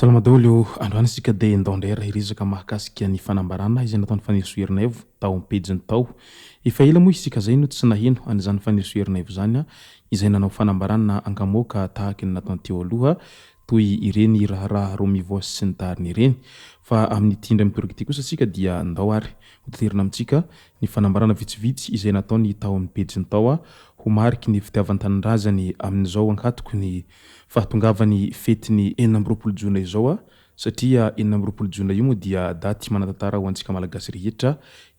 Salama daholo androany isika dia ndondrera hirizaka mahakasika ny fanambarana izay nataon'ny faniriso-herinaivo tao ampejiny tao. Efa ela moa isika zay no tsy nahino an'izany faniriso-herinaivo zany izay nanao fanambarana angamoaka tahaka ny nataony teo aloha toy ireny raharaha roa mivoasy sy ny tariny ireny. Fa amin'ny tindra mitorika ity kosa sika dia ndao ary hoterina amintsika ny fanambarana vitsivitsy izay nataony tao amin'ny pejiny tao ho mariky ny fitiavan-tanindrazany amin'izao ankatoko ny fahatongavany fetiny 4 jona izao satria 4 jona io moa dia daty manatantara ho antsika malagasy rehetra.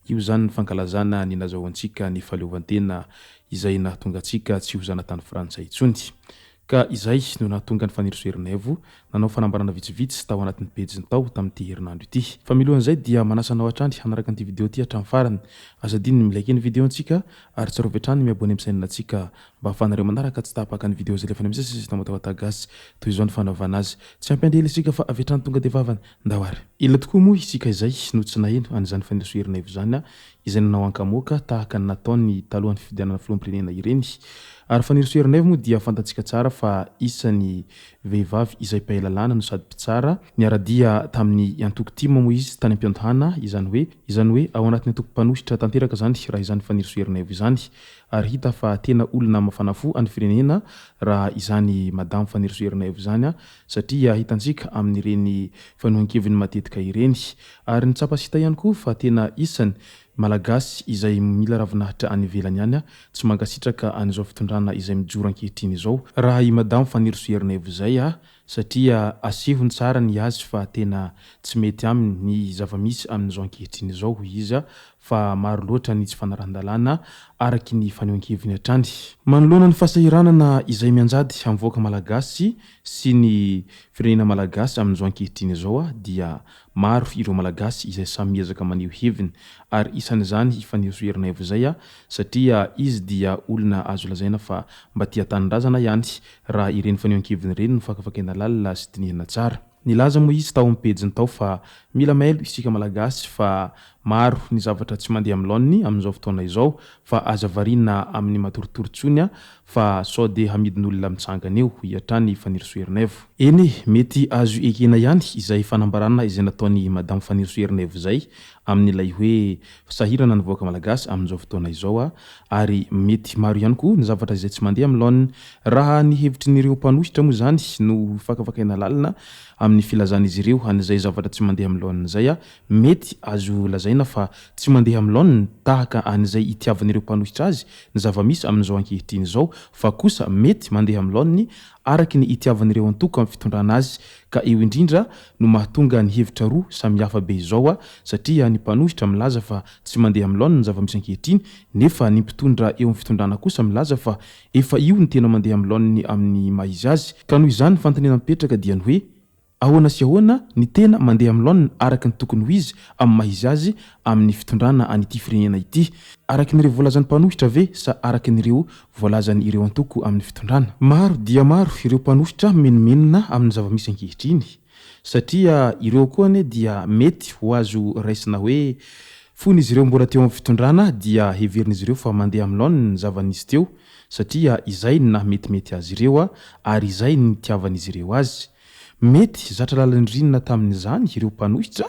Io zany ny fankalazana ny nazahoantsika ny fahaleovantena izay nahatonga antsika tsy ho zanatany frantsay intsony. Ka izay no nahatonga ny faniriso-herinaivo nanao fanambarana vitsivitsy tao anatin'ny pejiny tao tamin'ity herinandro ity. Fa milohan'izay dia manasanao hatrany hanaraka an'ity video ity hatramin'ny farany. Azadiny milike ny video antsika ary tsarovy hatrany miabone amin'ny chaîne antsika mba ahafahanareo manaraka tsy tapaka ny video izay lefa misy sy tamatagasy toy izao ny fanaovana azy. Tsy ampandehely isika fa avy hatrany tonga dia vavany ndao ary. Ila tokoa moa isika izay no tsy naheno an'izany faniriso-herinaivo zany izay nanao ankamoaka tahaka ny nataony talohan'ny fifidianana filoham-pirenena ireny. Ary faniriso-herinaivo moa dia fantatsika tsara fa isan'ny vehivavy izay mpahay lalàna no sady mpitsara niara-dia tamin'ny antoko tima moa izy tany am-piantohana izany hoe ao anatin'ny antoko mpanositra tanteraka zany raha izany faniriso-herinaivo izany. Ary hita fa tena olona mafana fo any firenena raha izany madamo faniriso-herinaivo zany satria hitantsika amin'ireny fanohan-keviny matetika ireny. Ary ny tsapasita ihany koa fa tena isany malagasy izay mila ravinahitra any ivelany ihany tsy mankasitraka an'izao fitondrana izay mijoro ankehitriny izao raha i madamo faniriso-herinaivo izay satria asehony tsara ny azy fa tena tsy mety aminy ny zava-misy amin'izao ankehitriny izao izy fa maro loatra ny tsy fanarahan-dalàna araky ny fanehoan-keviny hatrany. Manoloana ny fahasahiranana izay mianjady amin'voaka malagasy sy ny firenena malagasy amin'izao ankehitriny izao dia maro ireo malagasy izay samy miezaka maneho heviny ary isan'izany faniriso-herinaivo izay satria izy dia olona azo lazaina fa mba tia tanindrazana ihany raha ireny fanehoan-keviny ireny no fakafakena lalina sy dinihana tsara. Nilaza moa izy tao amin'ny pejiny tao fa mila mailo isika malagasy fa maro ny zavatra tsy mandeha amin'ny laoniny amin'izao fotoana izao fa aza variana amin'ny matoritorontsony fa sao dia hamidin'olona mitsangana eo hiatrany faniriso-herinaivo. Eny mety azo ekena ihany izay fanambarana izay nataony madamo faniriso-herinaivo izay amin'ilay hoe sahirana ny voaka malagasy amin'izao fotoana izao ary mety maro ihany koa ny zavatra izay tsy mandeha amin'ny laoniny raha ny hevitry n'ireo mpanositra moa zany no fakafakaina lalina amin'ny filazan'izy ireo an'izay zavatra tsy mandeha amin'ny laoniny izay mety azo lazaina fa tsy mandeha amin'ny laoniny tahaka an'izay itiavan'ireo mpanositra azy ny zava-misy amin'izao ankehitriny izao fa kosa mety mandeha amin'ny laoniny araky ny itiavan'ireo antoko amin'ny fitondrana azy. Ka eo indrindra no mahatonga ny hevitra roa samihafa be izao satria ny mpanositra milaza fa tsy mandeha amin'ny laoniny ny zava-misy ankehitriny nefa ny mpitondra eo amin'ny fitondrana kosa milaza fa efa io ny tena mandeha amin'ny laoniny amin'ny maha izy azy. Ka noho izany fantanena mipetraka dia ny hoe ahoana sy ahoana ny tena mandeha amin'ny laoniny araky ny tokony ho izy amin'ny maha izy azy amin'ny fitondrana an'ity firenena ity. Araky n'ireo voalazan'ny mpanositra ve sa araky n'ireo voalazany ireo antoko amin'ny fitondrana? Maro dia maro ireo mpanositra menomenona amin'ny zava-misy ankehitriny satria ireo koa dia mety ho azo raisina hoe fony izy ireo mbola teo amin'ny fitondrana dia heverin'izy ireo fa mandeha amin'ny laoniny ny zava-nisy teo satria izay ny nametimety azy ireo ary izay ny tiavan'izy ireo azy. Mety zatra lalandrinina tamin'izany ireo mpanositra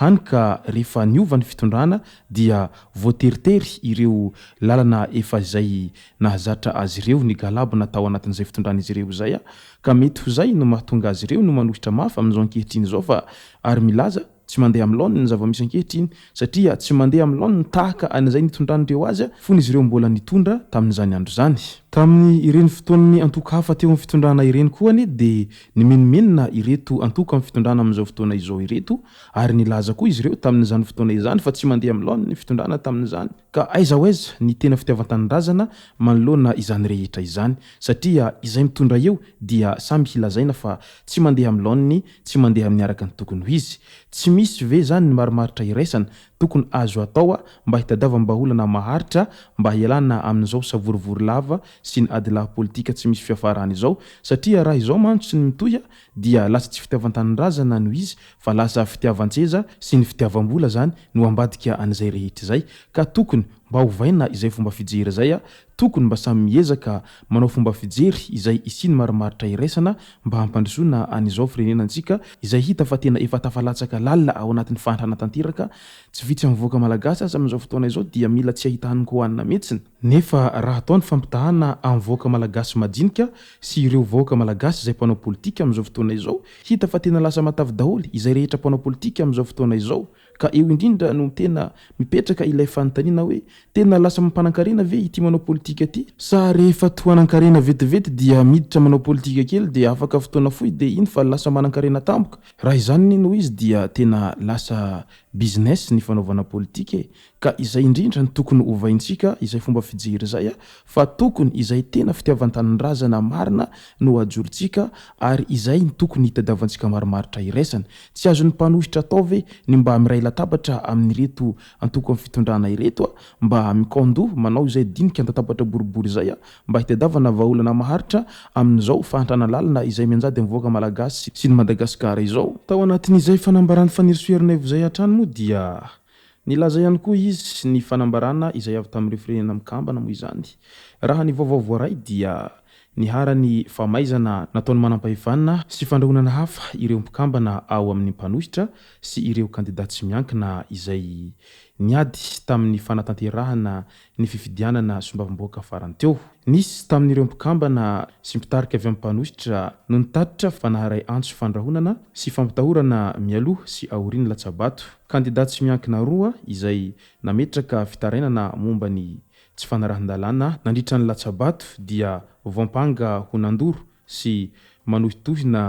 hany ka rehefa niova ny fitondrana dia voateritery ireo lalana efa izay nahazatra azy ireo ny galabona tao anatin'izay fitondrana izy ireo izay ka mety ho zay no mahatonga azy ireo no manositra mafy amin'izao ankehitriny izao fa ary milaza tsy mandeha amin'ny laoniny ny zava-misy ankehitriny satria tsy mandeha amin'ny laoniny tahaka an'izay nitondran'ireo azy fony izy ireo mbola nitondra tamin'izany andro zany. Tamin'ny ireny fotoanany antoko hafa teo amin'ny fitondrana ireny koa dia nimenomenona ireto antoko amin'ny fitondrana amin'izao fotoana izao ireto ary nilaza koa izy ireo tamin'izany fotoana izany fa tsy mandeha amin'ny laoniny fitondrana tamin'izany. Ka aiza ho aiza ny tena fitiavan-tanindrazana manoloana izany rehetra izany satria izay mitondra eo dia samy hilazaina fa tsy mandeha amin'ny laoniny tsy mandeha amin'ny araka ny tokony ho izy. Tsy misy ve zany ny marimaritra iraisana tokony azo atao mba hitadiavam-baolana maharitra mba hialana amin'izao savorivory lava sy ny adilahy politika tsy misy fiafarany izao satria raha izao mantsy ny mitoya dia lasa tsy fitiavan-tanindrazana no izy fa lasa fitiavan-tseza sy ny fitiavam-bola zany no ambadika an'izay rehetra izay ka tokony mba hovaina izay fomba fijery zay tokony mba samy miezaka manao fomba fijery izay isiny marimaritra iraisana mba hampandrosoana an'izao firenenantsika izay hita fa tena efa tafalatsaka lalina ao anatin'ny fahantrana tanteraka tsy vitsy mivoaka malagasy aza amin'izao fotoana izao dia mila tsy ahitahany kohanina mihitsiny nefa raha atao ny fampitahana amin'ny voaka malagasy majinika sy ireo voaka malagasy izay mpanao politika amin'izao fotoana izao hita fa tena lasa matavy daholo izay rehetra mpanao politika amin'izao fotoana izao ka eo indrindra no tena mipetraka ilay fanontaniana hoe tena lasa mampanankarena ve ity manao politika ty sa rehefa tohanankarena vetivety dia miditra manao politika kely dia afaka fotoana fohy dia iny fa lasa manankarena tampoka raha izany no izy dia tena lasa business ny fanaovana politika ka izay indrindra ny tokony hovaintsika izay fomba fijery zay fa tokony izay tena fitiavan-tanindrazana marina no ajorontsika ary izay ny tokony hitadiavantsika marimaritra iraisana tsy azon'ny mpanohitra atao ve ny mba miray latabatra amin'ny reto antoko amin'ny fitondrana ireto mba mikondo manao izay dinika antatabatra boribory zay mba hitadiavana vahaolana maharitra amin'izao fahantrana lalina izay mianjady mivoaka malagasy sy ny Madagasikara izao tao anatin'izay fanambarany fanirisoerina evozay hatrany moa dia nilaza ihany koa izy ny fanambarana izay avy tamin'ireo firenena mikambana moa izany raha ny vaovao voaray dia ny harany famaizana nataony manam-pahefana sy fandrahonana hafa ireo mpikambana ao amin'ny mpanohitra sy ireo kandidat tsy miankina izay niady tamin'ny fanatanterahana ny fifidianana sombavamboaka farany teo nisy tamin'ireo mpikambana sy mpitarika avy amin'ny mpanohitra no nitatitra fanaharay antso fandrahonana sy fampitahorana mialoha sy aoriny latsabato kandidat tsy miankina roa izay nametraka fitarainana momba ny tsy fanarahan-dalàna nandritra ny latsabato dia voampanga honandoro sy manohitohina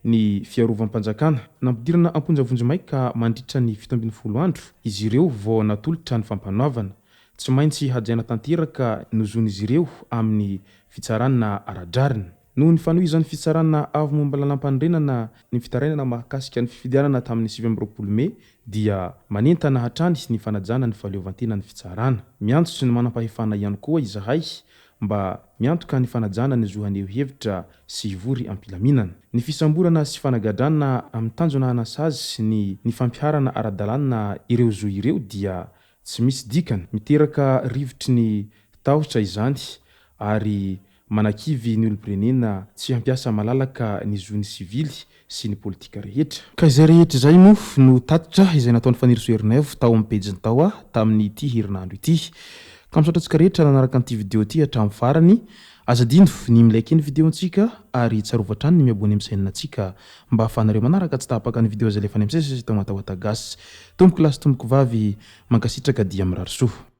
ny fiarovam-panjakana nampidirana amponjavonjomaika mandritra ny 17 andro izy ireo vao natolotra ny fampanoavana tsy maintsy hajaina tanteraka nozon'izy ireo amin'ny fitsarana aradrarina noho ny fanohizan'ny fitsarana avy momba lalam-pandrenana ny fitarainana mahakasika ny fifidianana tamin'ny 20 Mey dia manentana hatrany ny fanajana ny fahaleovantena ny fitsarana miantso sy ny manam-pahefana ihany koa izahay mba miantoka ny fanajana ny zohaneo hevitra sy ivory ampilaminana ny fisamborana sy fanagadrana amin'ny tanjona anasazy sy ny fampiharana ara-dalàna ireo zo ireo dia tsy misy dikany miteraka rivotry ny tahotra izany ary manakivy ny olom-pirenena tsy hampiasa malalaka ny zony sivily sy ny politika rehetra ka izay rehetra izay moa no tatitra izay nataon'ny fanirisoerinaivo tao amin'ny pejiny tao tamin'ny ity herinandro ity ka misaotra antsika rehetra nanaraka an'ity video ity hatramin'ny farany azadino ny milaiky ny videontsika ary tsarovatrany ny miabony amin'ny sainantsika mba ahafahanareo manaraka tsy tahapaka ny video izay lefa ny amin'izay tao matahotagasy tomboko lasy tomboko vavy mankasitraka dia mirary soa